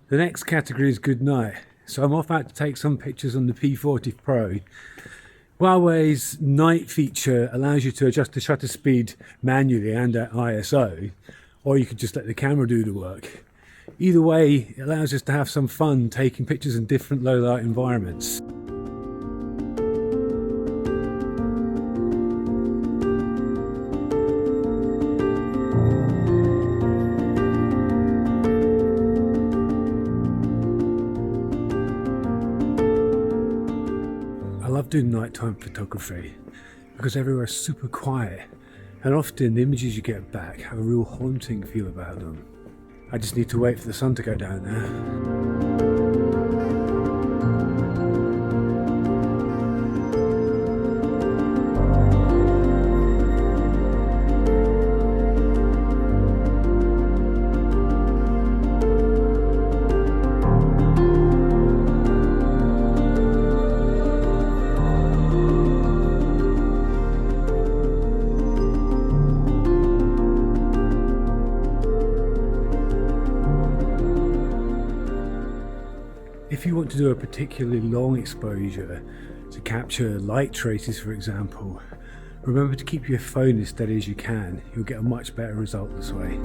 The next category is good night. So I'm off out to take some pictures on the P40 Pro. Huawei's night feature allows you to adjust the shutter speed manually and at ISO, or you could just let the camera do the work. Either way, it allows us to have some fun taking pictures in different low light environments. I love doing nighttime photography because everywhere's super quiet, and often the images you get back have a real haunting feel about them. I just need to wait for the sun to go down now. If you want to do a particularly long exposure to capture light traces, for example, remember to keep your phone as steady as you can. You'll get a much better result this way.